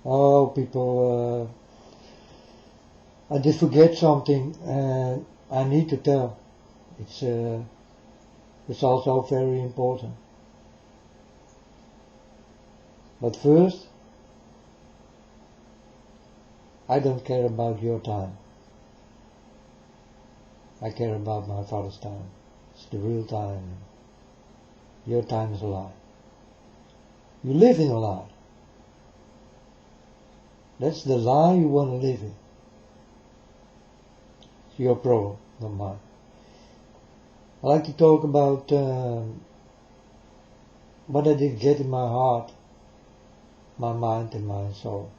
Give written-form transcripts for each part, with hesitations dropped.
Oh, people, I did forget something and I need to tell. It's, uh, it's also very important. But first, I don't care about your time. I care about my father's time. It's the real time. Your time is a lie. You live in a lie. That's the lie you want to live in. It's your problem, not mine. I like to talk about what I did get in my heart, my mind and my soul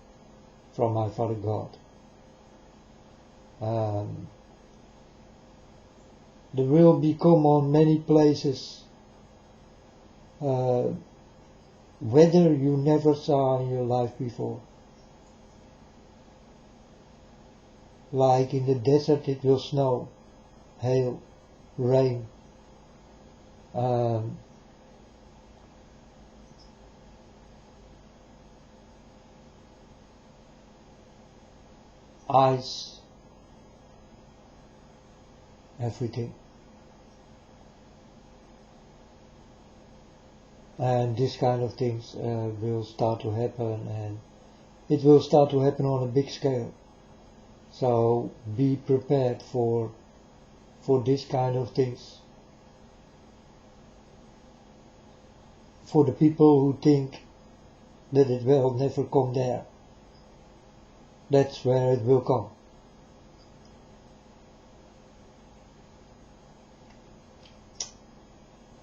from my Father God. There will become on many places weather you never saw in your life before. Like in the desert it will snow, hail, rain, ice, everything. And this kind of things will start to happen, and it will start to happen on a big scale. So be prepared for this kind of things. For the people who think that it will never come there, that's where it will come.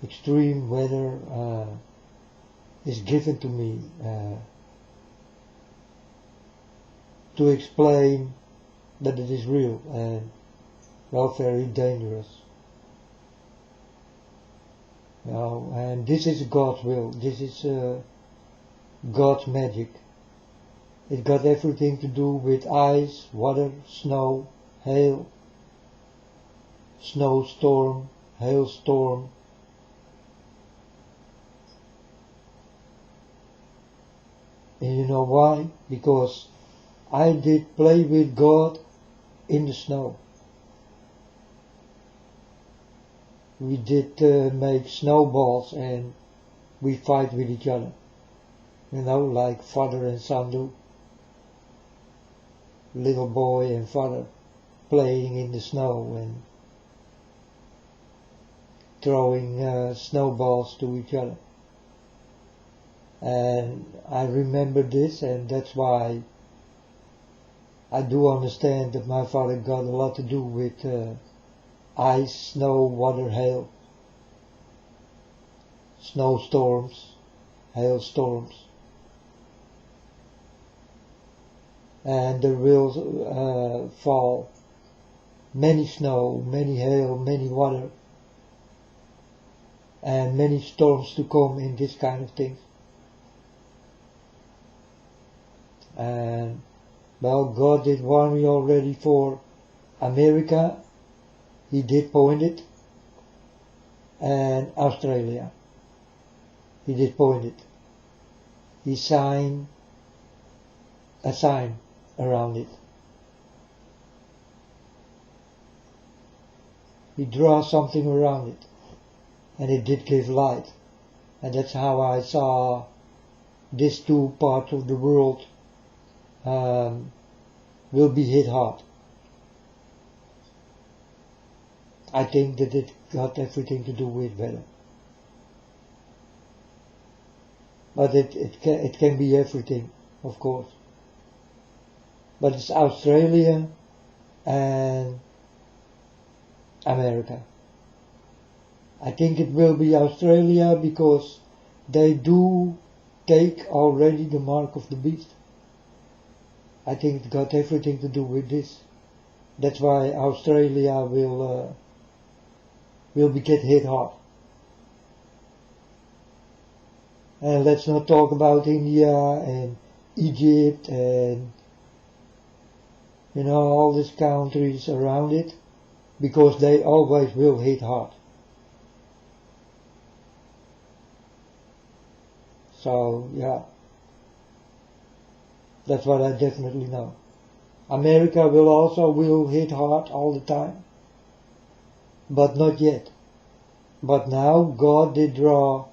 Extreme weather is given to me to explain that it is real and well, very dangerous. And this is God's will. This is God's magic. It got everything to do with ice, water, snow, hail, snowstorm, hailstorm. And you know why? Because I did play with God in the snow. We did make snowballs and we fight with each other. You know, like father and son do. Little boy and father playing in the snow and throwing snowballs to each other. And I remember this, and that's why I do understand that my father got a lot to do with ice, snow, water, hail, snowstorms, hailstorms. And there will fall many snow, many hail, many water, and many storms to come in this kind of things. And well, God did warn me already for America. He did point it. And Australia. He did point it. He signed a sign around it. He draws something around it. And it did give light. And that's how I saw these two parts of the world will be hit hard. I think that it got everything to do with weather. But it can be everything, of course. But it's Australia and America. I think it will be Australia because they do take already the mark of the beast. I think it got everything to do with this. That's why Australia will be get hit hard. And let's not talk about India and Egypt and you know all these countries around it, because they always will hit hard. So yeah, That's what I definitely know. America will hit hard all the time, but not yet. But now God did draw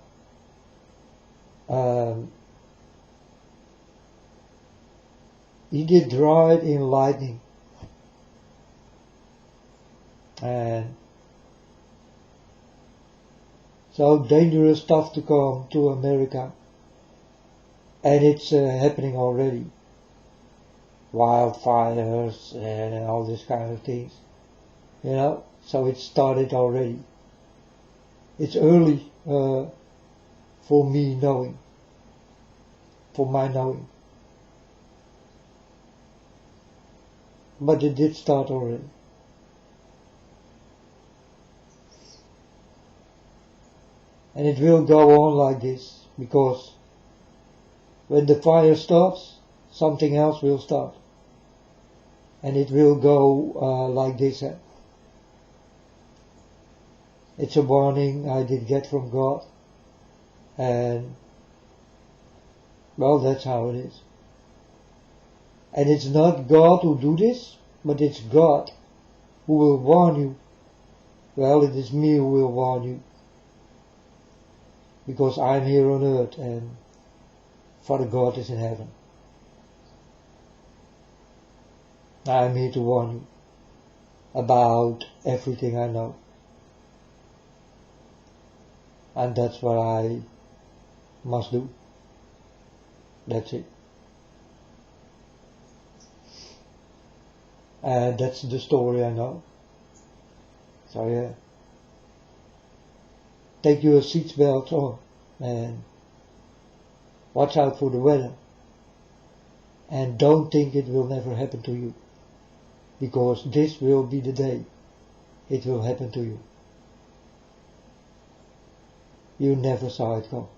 He did draw it in lightning. And so dangerous stuff to come to America. And it's happening already. Wildfires and all this kind of things. You know, so it started already. It's early for me knowing. For my knowing. But it did start already. And it will go on like this, because when the fire stops, something else will start. And it will go like this. It's a warning I did get from God. And, well, that's how it is. And it's not God who do this, but it's God who will warn you. Well, it is me who will warn you. Because I'm here on earth and Father God is in heaven. I'm here to warn you about everything I know. And that's what I must do. That's it. And that's the story I know. So yeah. Take your seatbelt on and watch out for the weather. And don't think it will never happen to you. Because this will be the day it will happen to you. You never saw it come.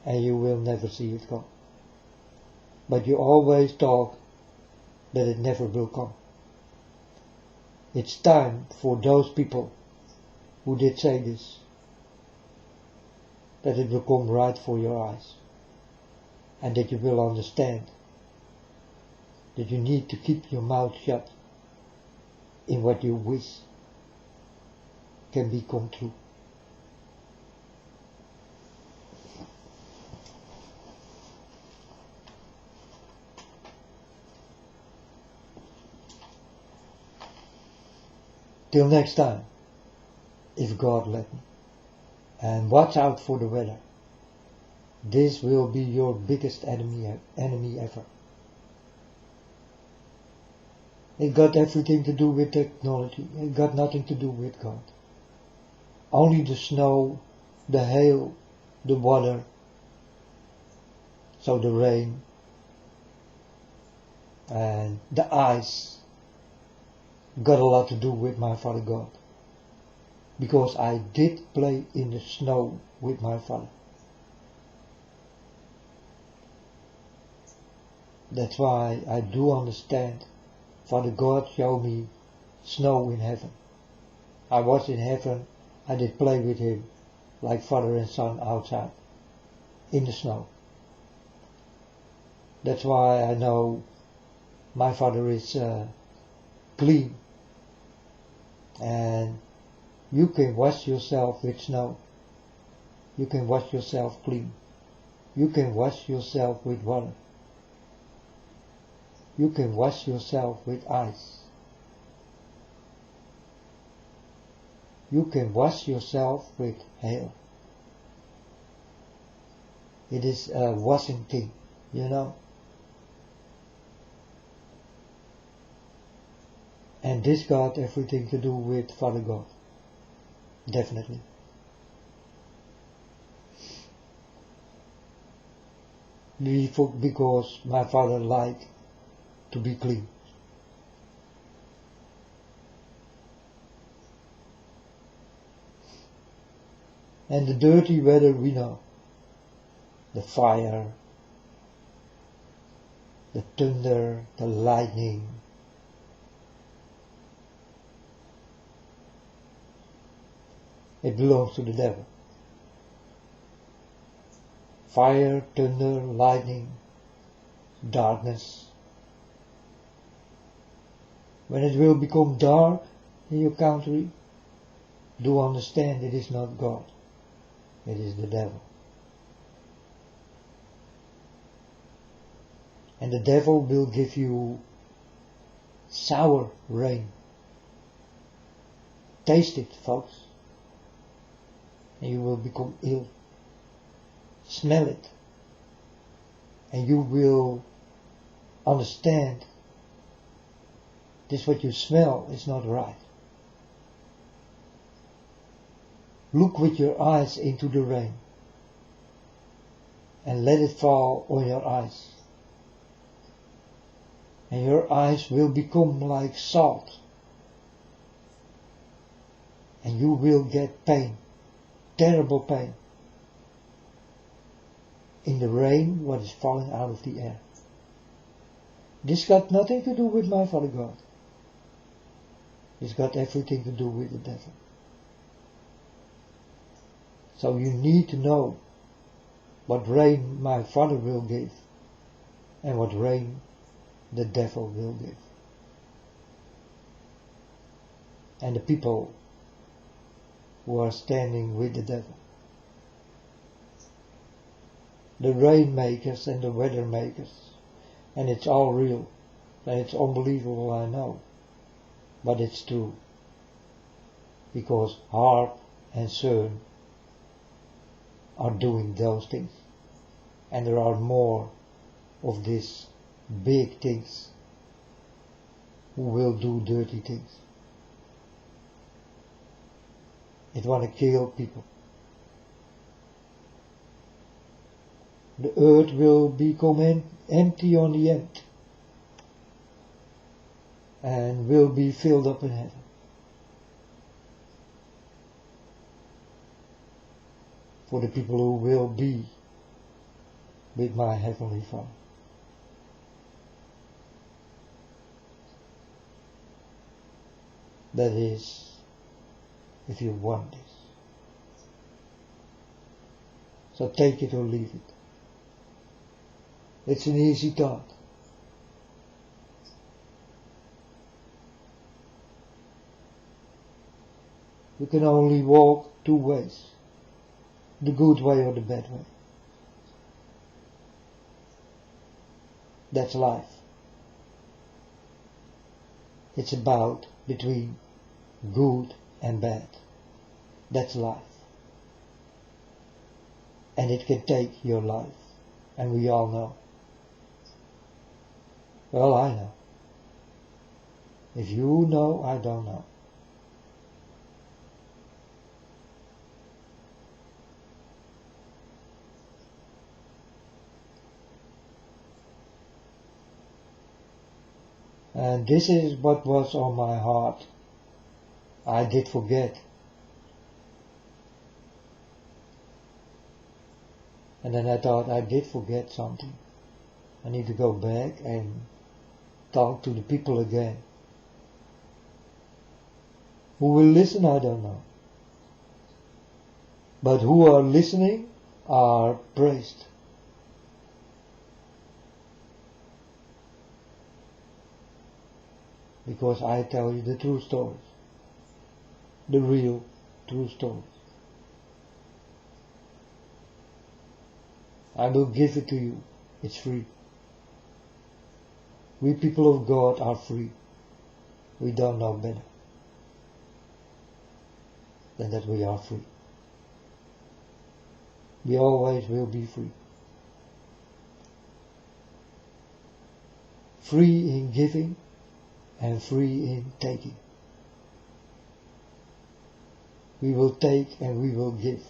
And you will never see it come. But you always talk that it never will come. It's time for those people who did say this, that it will come right for your eyes, and that you will understand that you need to keep your mouth shut in what you wish can become true. Till next time, if God let me. And watch out for the weather. This will be your biggest enemy ever. It got everything to do with technology. It got nothing to do with God. Only the snow, the hail, the water, so the rain, and the ice got a lot to do with my Father God. Because I did play in the snow with my father. That's why I do understand. Father God showed me snow in heaven. I was in heaven, I did play with him like father and son outside in the snow. That's why I know my father is clean, and you can wash yourself with snow. You can wash yourself clean. You can wash yourself with water. You can wash yourself with ice. You can wash yourself with hail. It is a washing thing, you know. And this got everything to do with Father God. Definitely. Because my father liked to be clean. And the dirty weather we know. The fire, the thunder, the lightning. It belongs to the devil. Fire, thunder, lightning, darkness. When it will become dark in your country, do understand it is not God, it is the devil. And the devil will give you sour rain. Taste it, folks, and you will become ill. Smell it, and you will understand this what you smell is not right. Look with your eyes into the rain and let it fall on your eyes. And your eyes will become like salt. And you will get pain, terrible pain, in the rain what is falling out of the air. This got nothing to do with my Father God. It's got everything to do with the devil. So you need to know what rain my Father will give and what rain the devil will give. And the people who are standing with the devil. The rainmakers and the weather makers. And it's all real. And it's unbelievable, I know. But it's true. Because Harp and CERN are doing those things. And there are more of these big things who will do dirty things. It want to kill people. The earth will become empty on the end and will be filled up in heaven. For the people who will be with my Heavenly Father. That is, if you want this. So take it or leave it. It's an easy thought. You can only walk two ways. The good way or the bad way. That's life. It's about between good and bad. That's life. And it can take your life. And we all know. Well, I know. If you know, I don't know. And this is what was on my heart. I did forget. And then I thought I did forget something. I need to go back and talk to the people again. Who will listen, I don't know. But who are listening are praised. Because I tell you the true stories. The real true stories. I will give it to you. It's free. We people of God are free. We don't know better than that we are free. We always will be free. Free in giving and free in taking. We will take and we will give.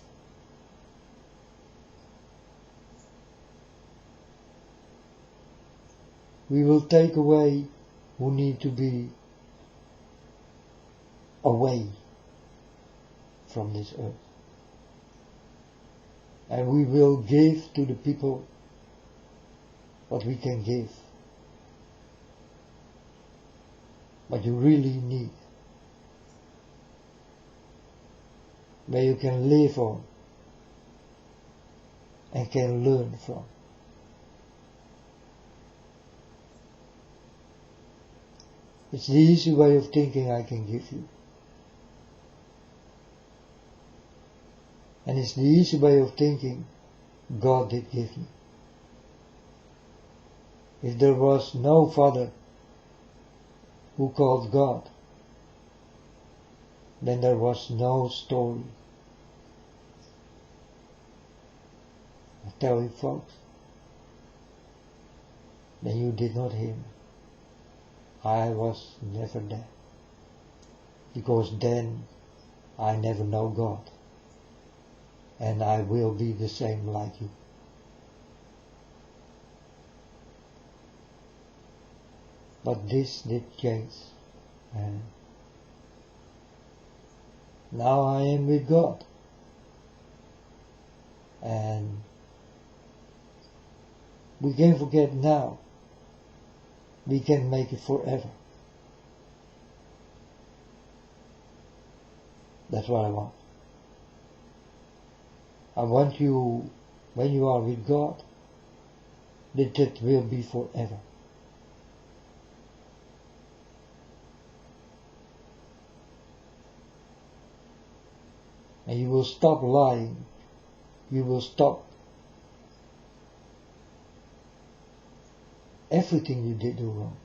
We will take away who need to be away from this earth. And we will give to the people what we can give. What you really need. Where you can live on and can learn from. It's the easy way of thinking I can give you. And it's the easy way of thinking God did give me. If there was no Father who called God, then there was no story. I tell you folks, then you did not hear me. I was never there. Because then I never know God. And I will be the same like you. But this did change. And now I am with God. And we can forget now. We can make it forever. That's what I want. I want you, when you are with God, that it will be forever. And you will stop lying. You will stop everything you did do wrong.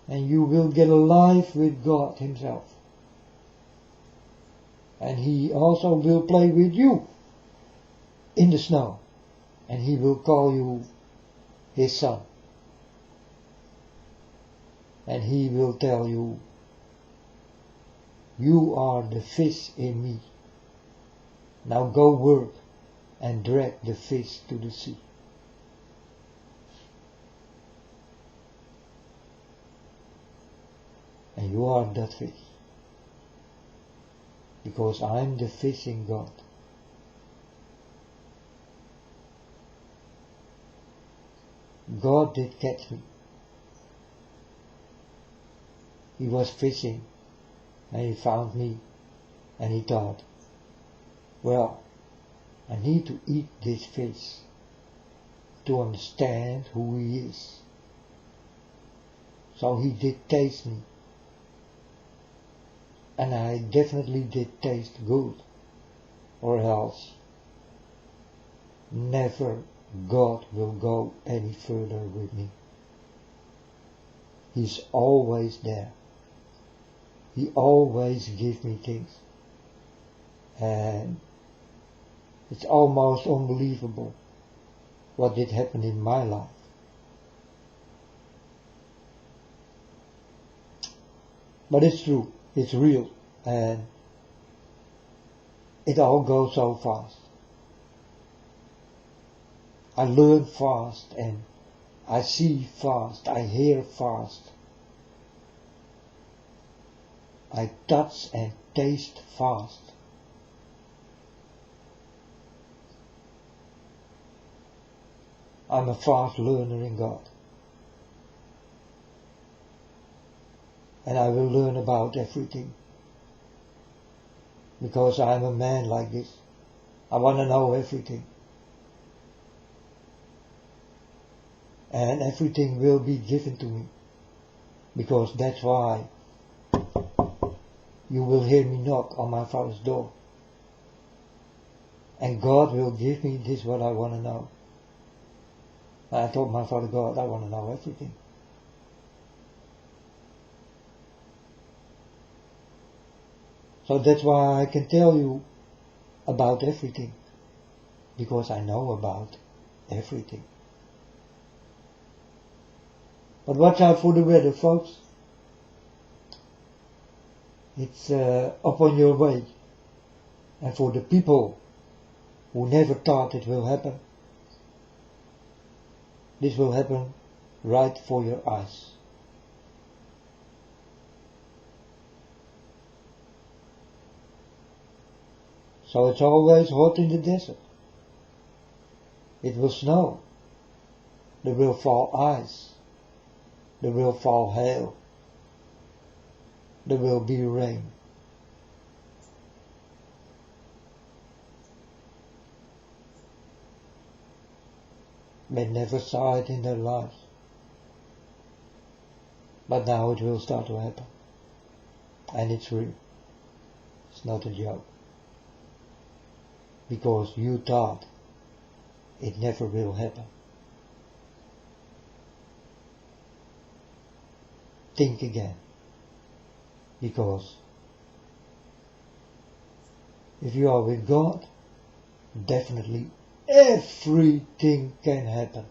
And you will get alive with God Himself. And He also will play with you in the snow. And He will call you His son. And He will tell you, you are the fish in me. Now go work and drag the fish to the sea. And you are that fish. Because I'm the fish in God. God did catch me. He was fishing and He found me and He thought, well, I need to eat this fish to understand who He is. So He did taste me. And I definitely did taste good. Or else never God will go any further with me. He's always there. He always gives me things. And it's almost unbelievable what did happen in my life. But it's true, it's real, and it all goes so fast. I learn fast, and I see fast, I hear fast. I touch and taste fast. I'm a fast learner in God. And I will learn about everything. Because I'm a man like this. I want to know everything. And everything will be given to me. Because that's why you will hear me knock on my Father's door. And God will give me this what I want to know. And I told my Father God, I want to know everything. So that's why I can tell you about everything. Because I know about everything. But watch out for the weather, folks. It's up on your way. And for the people who never thought it will happen, this will happen right for your eyes. So it's always hot in the desert. It will snow. There will fall ice. There will fall hail. There will be rain. They never saw it in their lives. But now it will start to happen. And it's real. It's not a joke. Because you thought it never will happen. Think again. Because if you are with God, definitely everything can happen.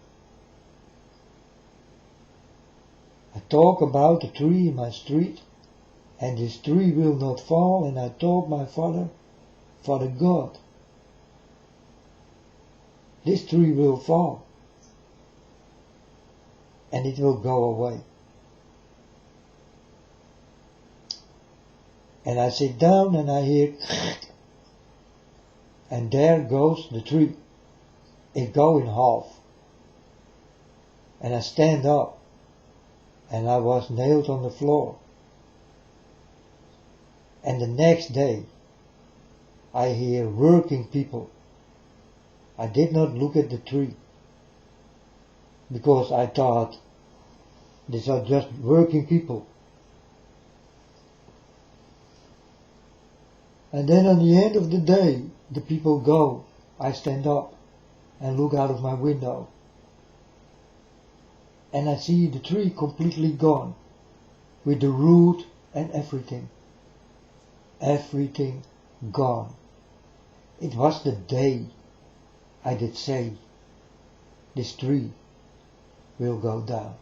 I talk about a tree in my street, and this tree will not fall, and I told my father, Father God, this tree will fall, and it will go away. And I sit down and I hear, and there goes the tree. It go in half. And I stand up, and I was nailed on the floor. And the next day, I hear working people. I did not look at the tree, because I thought, these are just working people. And then on the end of the day, the people go. I stand up and look out of my window. And I see the tree completely gone, with the root and everything. Everything gone. It was the day I did say, this tree will go down.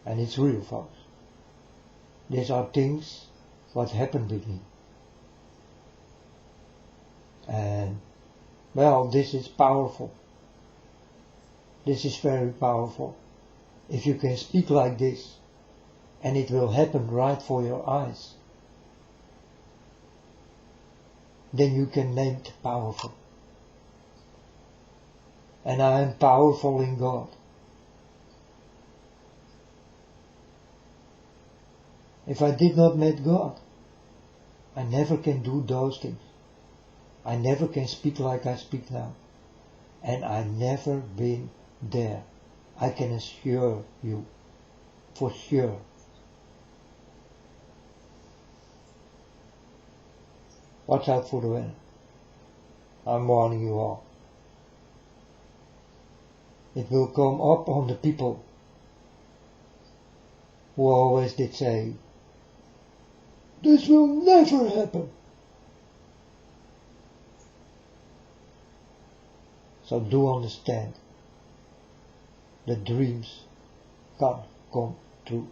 And it's real, folks. These are things what happened with me. And, well, this is powerful. This is very powerful. If you can speak like this, and it will happen right for your eyes, then you can name it powerful. And I am powerful in God. If I did not meet God, I never can do those things. I never can speak like I speak now. And I never been there. I can assure you, for sure. Watch out for the wind. I'm warning you all. It will come up on the people who always did say, this will never happen. So do understand that dreams can come true.